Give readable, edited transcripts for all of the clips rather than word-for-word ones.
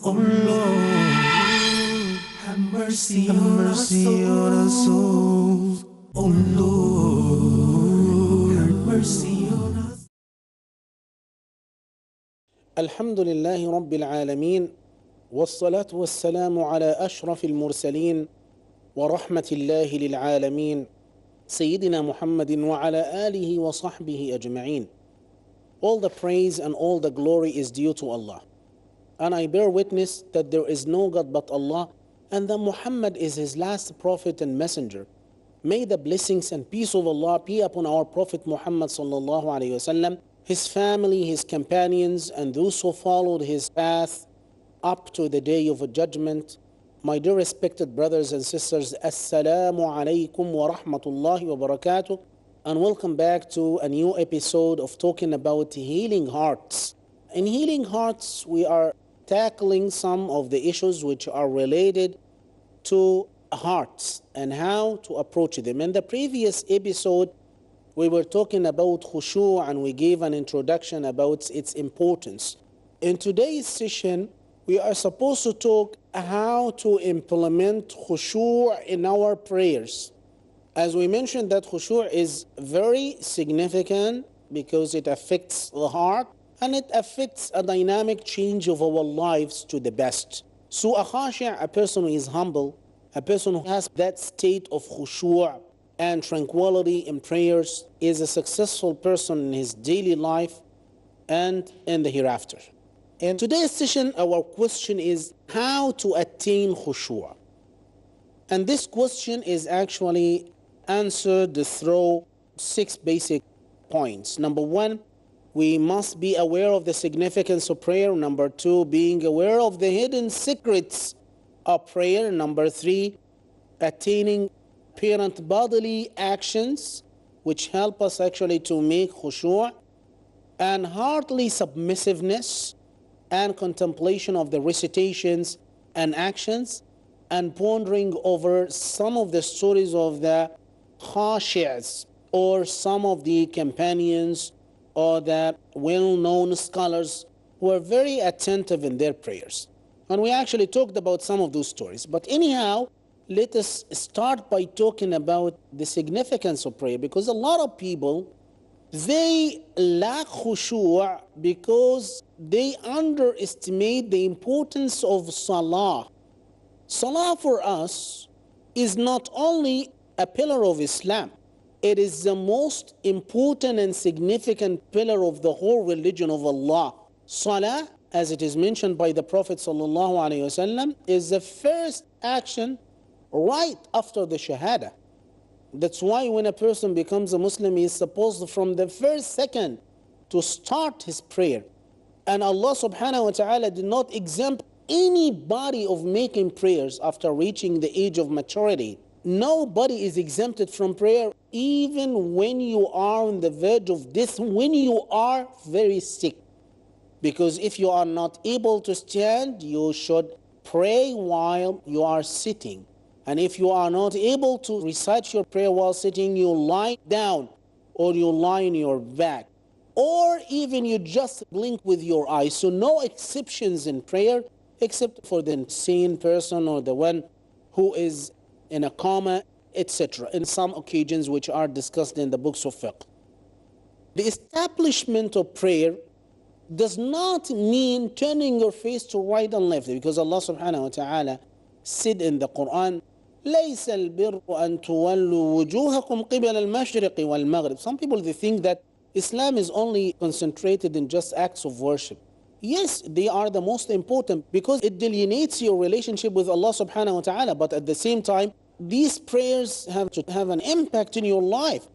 Oh Lord, have mercy on our souls. Oh Lord, have mercy on us. الحمد لله رب العالمين والصلاة والسلام على أشرف المرسلين ورحمة الله للعالمين سيدنا محمد وعلى آله وصحبه أجمعين. All the praise and all the glory is due to Allah. And I bear witness that there is no God but Allah, and that Muhammad is his last prophet and messenger. May the blessings and peace of Allah be upon our Prophet Muhammad sallallahu alaihi wasallam, his family, his companions, and those who followed his path up to the day of judgment. My dear respected brothers and sisters, Assalamu alaikum wa rahmatullahi wa barakatuh, and welcome back to a new episode of talking about healing hearts. In healing hearts, we are tackling some of the issues which are related to hearts and how to approach them. In the previous episode, we were talking about khushu' and we gave an introduction about its importance. In today's session, we are supposed to talk how to implement khushu' in our prayers. As we mentioned, that khushu' is very significant because it affects the heart and it affects a dynamic change of our lives to the best. So a khashi', a person who is humble, a person who has that state of khushu' and tranquility in prayers, is a successful person in his daily life and in the hereafter. In today's session, our question is how to attain khushu'. And this question is actually answered through 6 basic points. Number 1, we must be aware of the significance of prayer. Number 2, being aware of the hidden secrets of prayer. Number 3, attaining apparent bodily actions which help us actually to make khushu', and heartly submissiveness and contemplation of the recitations and actions, and pondering over some of the stories of the khashi'as or some of the companions or the well-known scholars who are very attentive in their prayers. And we actually talked about some of those stories. But anyhow, let us start by talking about the significance of prayer, because a lot of people, they lack khushu' because they underestimate the importance of salah. Salah for us is not only a pillar of Islam, it is the most important and significant pillar of the whole religion of Allah. Salah, as it is mentioned by the Prophet ﷺ, is the first action right after the Shahada. That's why when a person becomes a Muslim, he is supposed from the first second to start his prayer. And Allah subhanahu wa ta'ala did not exempt anybody of making prayers after reaching the age of maturity. Nobody is exempted from prayer, even when you are on the verge of death, when you are very sick. Because if you are not able to stand, you should pray while you are sitting. And if you are not able to recite your prayer while sitting, you lie down or you lie on your back. Or even you just blink with your eyes. So no exceptions in prayer except for the insane person or the one who is in a coma, etc. In some occasions which are discussed in the books of fiqh. The establishment of prayer does not mean turning your face to right and left, because Allah subhanahu wa ta'ala said in the Quran, لَيْسَ الْبِرُّ أَن تُوَلُّوا وُجُوهَكُمْ قِبَلَ الْمَشْرِقِ وَالْمَغْرِبِ. Some people, they think that Islam is only concentrated in just acts of worship. Yes, they are the most important because it delineates your relationship with Allah subhanahu wa ta'ala, but at the same time, these prayers have to have an impact in your life.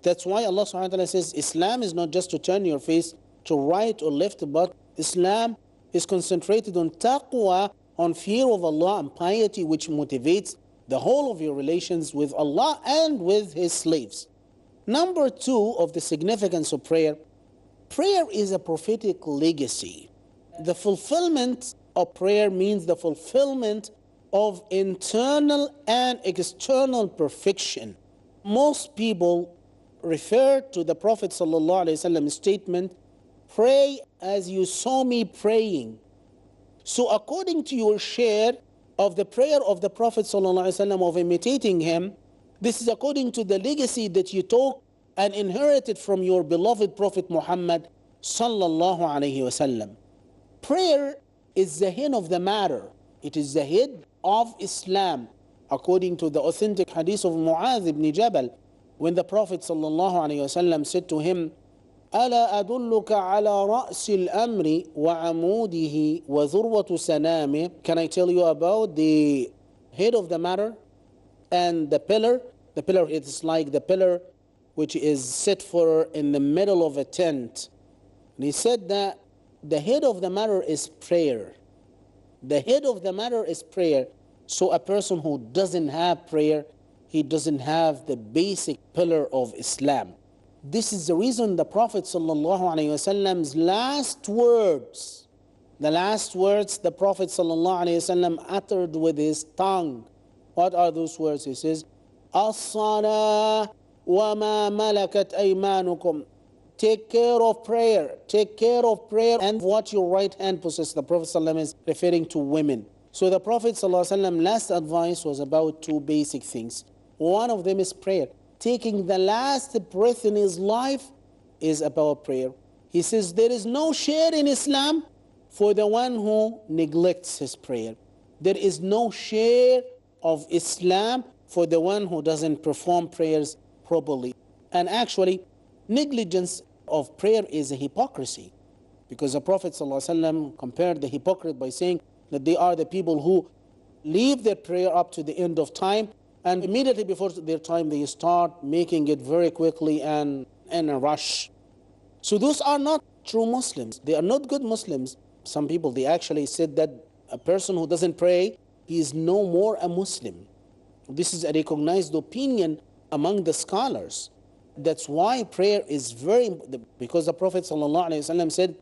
That's why Allah subhanahu wa ta'ala says Islam is not just to turn your face to right or left, but Islam is concentrated on taqwa, on fear of Allah and piety, which motivates the whole of your relations with Allah and with His slaves. Number 2 of the significance of prayer, prayer is a prophetic legacy. The fulfillment of prayer means the fulfillment of internal and external perfection. Most people refer to the Prophet ﷺ statement, pray as you saw me praying. So according to your share of the prayer of the Prophet ﷺ, of imitating him, this is according to the legacy that you took and inherited from your beloved Prophet Muhammad sallallahu alayhi wasallam. Prayer is the head of the matter. It is the head of Islam, according to the authentic hadith of Mu'adh ibn Jabal, when the Prophet sallallahu alayhi wasallam said to him, ألا أدلك على رأس الأمر وعموده وذروة سنامه. Can I tell you about the head of the matter and the pillar? The pillar is like the pillar which is set for in the middle of a tent. And he said that the head of the matter is prayer. The head of the matter is prayer. So a person who doesn't have prayer, he doesn't have the basic pillar of Islam. This is the reason the Prophet ﷺ's last words, the last words the Prophet ﷺ uttered with his tongue. What are those words? He says, As-salah wa ma malakat aymanukum. Take care of prayer. Take care of prayer and what your right hand possesses. The Prophet ﷺ is referring to women. So the Prophet ﷺ last advice was about two basic things. One of them is prayer. Taking the last breath in his life is about prayer. He says there is no share in Islam for the one who neglects his prayer. There is no share of Islam for the one who doesn't perform prayers properly. And actually, negligence of prayer is a hypocrisy, because the Prophet ﷺ compared the hypocrite by saying that they are the people who leave their prayer up to the end of time, and immediately before their time they start making it very quickly and in a rush. So those are not true Muslims. They are not good Muslims. Some people, they actually said that a person who doesn't pray, he is no more a Muslim. This is a recognized opinion among the scholars. That's why prayer is very, because the Prophet ﷺ said,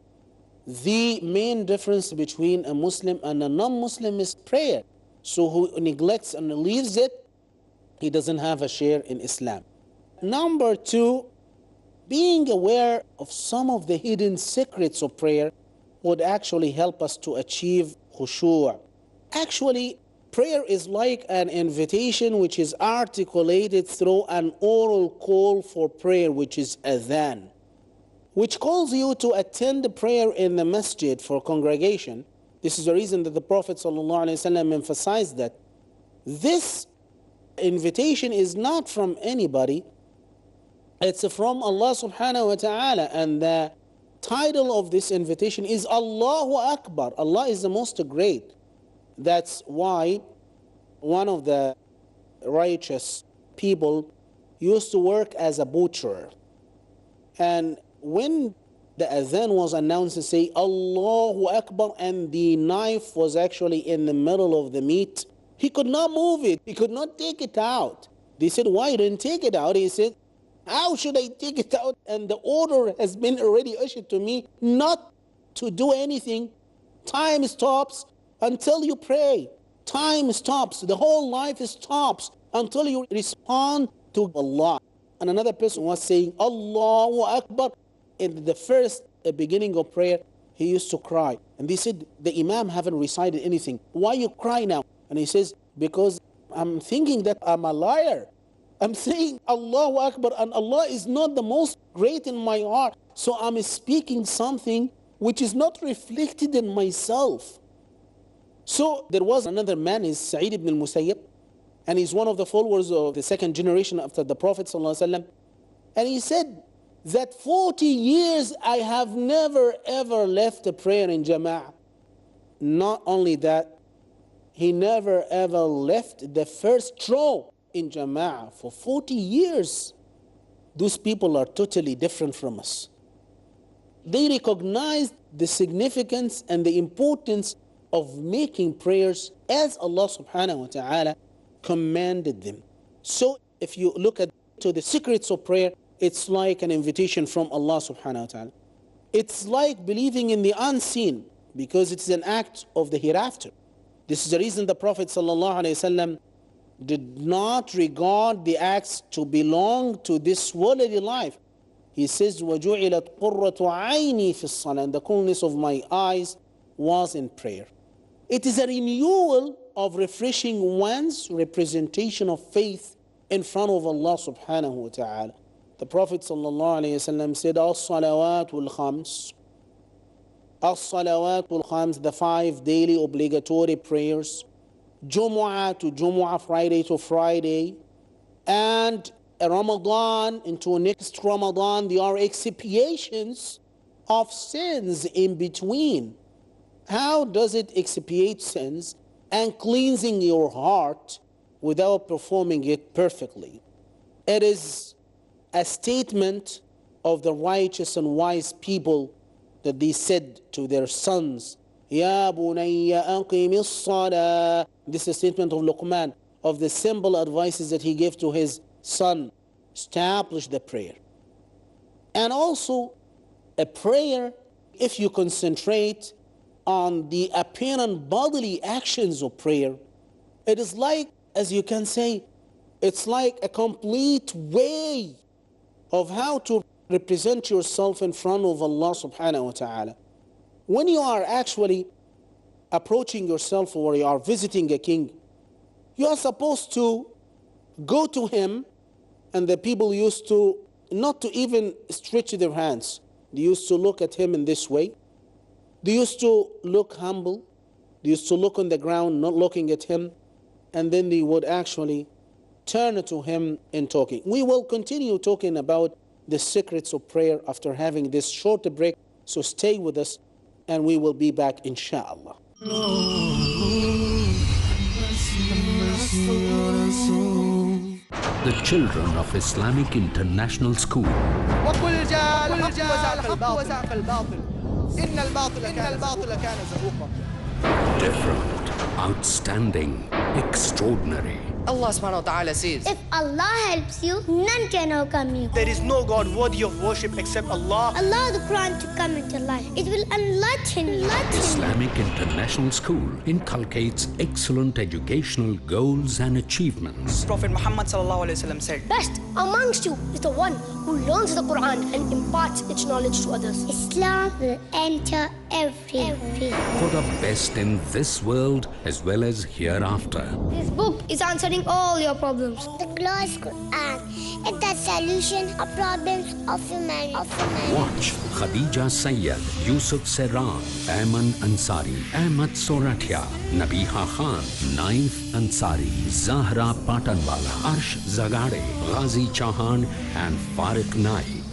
the main difference between a Muslim and a non-Muslim is prayer. So who neglects and leaves it, he doesn't have a share in Islam. Number two, being aware of some of the hidden secrets of prayer would actually help us to achieve khushu'. Actually, prayer is like an invitation which is articulated through an oral call for prayer, which is adhan, which calls you to attend prayer in the masjid for congregation. This is the reason that the Prophet ﷺ emphasized that this invitation is not from anybody, it's from Allah subhanahu wa ta'ala, and the title of this invitation is Allahu Akbar. Allah is the most great. That's why one of the righteous people used to work as a butcher, and when the adhan was announced to say Allahu Akbar and the knife was actually in the middle of the meat, he could not move it. He could not take it out. They said, why you didn't take it out? He said, how should I take it out? And the order has been already issued to me not to do anything. Time stops until you pray. Time stops. The whole life stops until you respond to Allah. And another person was saying, Allahu Akbar. In the first beginning of prayer, he used to cry. And they said, the Imam haven't recited anything. Why you cry now? And he says, because I'm thinking that I'm a liar. I'm saying Allahu Akbar and Allah is not the most great in my heart. So I'm speaking something which is not reflected in myself. So there was another man, is Sa'id ibn al-Musayyib, and he's one of the followers of the second generation after the Prophet ﷺ. And he said that 40 years I have never ever left a prayer in Jama'ah. Not only that, he never ever left the first row in Jama'ah for 40 years. Those people are totally different from us. They recognized the significance and the importance of making prayers as Allah subhanahu wa ta'ala commanded them. So if you look at to the secrets of prayer, it's like an invitation from Allah subhanahu wa ta'ala. It's like believing in the unseen, because it's an act of the hereafter. This is the reason the Prophet ﷺ did not regard the acts to belong to this worldly life. He says, وَجُعِلَتْ قُرَّةُ عَيْنِي فِي الصَّلَاةِ, and the coolness of my eyes was in prayer. It is a renewal of refreshing one's representation of faith in front of Allah subhanahu wa ta'ala. The Prophet sallallahu alayhi wa sallam said, As-salawatul khams, As-salawatul khams, the 5 daily obligatory prayers, Jumu'ah to Jumu'ah, Friday to Friday, and Ramadan into next Ramadan, there are expiations of sins in between. How does it expiate sins and cleansing your heart without performing it perfectly? It is a statement of the righteous and wise people that they said to their sons, Ya bunayya aqimi as-salah. This is a statement of Luqman, of the simple advices that he gave to his son. Establish the prayer. And also a prayer, if you concentrate on the apparent bodily actions of prayer, it is like, as you can say, it's like a complete way of how to represent yourself in front of Allah subhanahu wa ta'ala. When you are actually approaching yourself or you are visiting a king, you are supposed to go to him, and the people used to not to even stretch their hands. They used to look at him in this way. They used to look humble. They used to look on the ground, not looking at him. And then they would actually turn to him in talking. We will continue talking about the secrets of prayer after having this short break. So stay with us and we will be back inshallah. The children of Islamic International School. Different, outstanding, extraordinary. Allah subhanahu wa ta'ala says, if Allah helps you, none can overcome you. There is no God worthy of worship except Allah. Allow the Quran to come into life. It will enlighten you. Islamic International School inculcates excellent educational goals and achievements. Prophet Muhammad sallallahu alaihi wasallam said, best amongst you is the one who learns the Quran and imparts its knowledge to others. Islam will enter everywhere. For the best in this world as well as hereafter. This book is answering all your problems. The glorious Quran is the solution of problems of humanity. Watch Khadija Sayyed, Yusuf Serran, Ayman Ansari, Ahmad Soratia, Nabiha Khan, Naif Ansari, Zahra Patanwala, Arsh Zagare, Ghazi Chauhan and Farid Naik.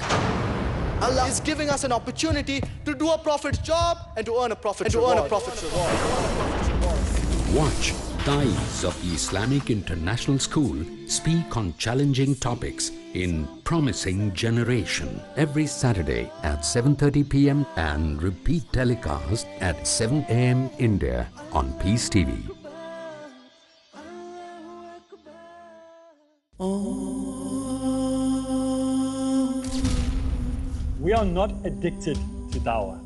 Allah is giving us an opportunity to do a prophet's job and to earn a prophet's reward. Watch Dais of the Islamic International School speak on challenging topics in Promising Generation every Saturday at 7:30 p.m. and repeat telecast at 7 a.m. India on Peace TV. We are not addicted to dawah.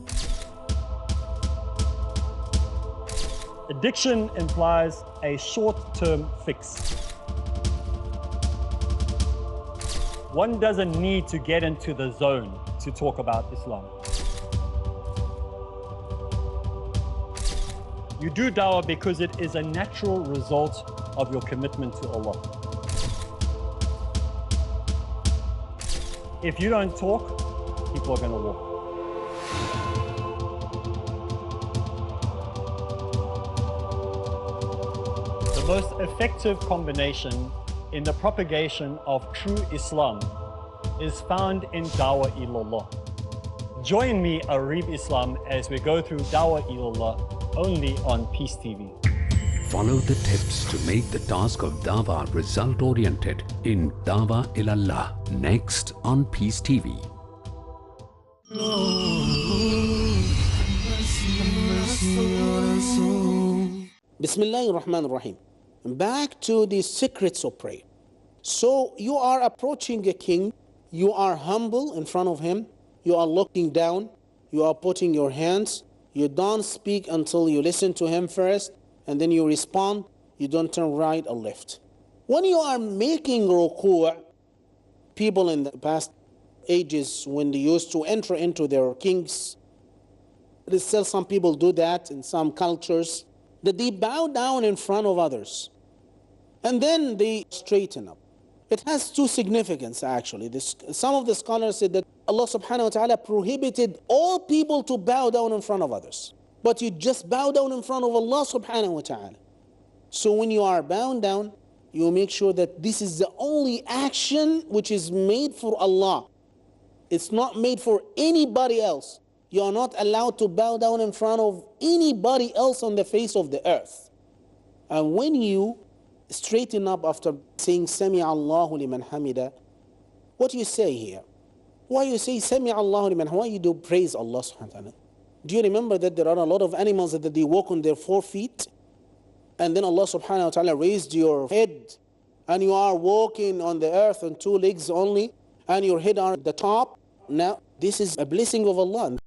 Addiction implies a short-term fix. One doesn't need to get into the zone to talk about Islam. You do dawah because it is a natural result of your commitment to Allah. If you don't talk, people are going to walk. The most effective combination in the propagation of true Islam is found in Dawah Ilallah. Join me, Arif Islam, as we go through Dawah Ilallah only on Peace TV. Follow the tips to make the task of Dawah result-oriented in Dawah Ilallah, next on Peace TV. Bismillahir Rahmanir Rahim. Back to the secrets of prayer. So you are approaching a king, you are humble in front of him, you are looking down, you are putting your hands, you don't speak until you listen to him first, and then you respond, you don't turn right or left. When you are making ruku', people in the past ages, when they used to enter into their kings, still some people do that in some cultures. that they bow down in front of others and then they straighten up. It has two significances actually. Some of the scholars said that Allah subhanahu wa ta'ala prohibited all people to bow down in front of others. But you just bow down in front of Allah subhanahu wa ta'ala. So when you are bound down, you make sure that this is the only action which is made for Allah. It's not made for anybody else. You are not allowed to bow down in front of anybody else on the face of the earth. And when you straighten up after saying Sami Allahu liman hamida, what do you say here? Why you say Sami Allahu liman hamida? Why you do praise Allah subhanahu wa ta'ala? Do you remember that there are a lot of animals that they walk on their 4 feet? And then Allah subhanahu wa ta'ala raised your head and you are walking on the earth on 2 legs only and your head are at the top. Now, this is a blessing of Allah.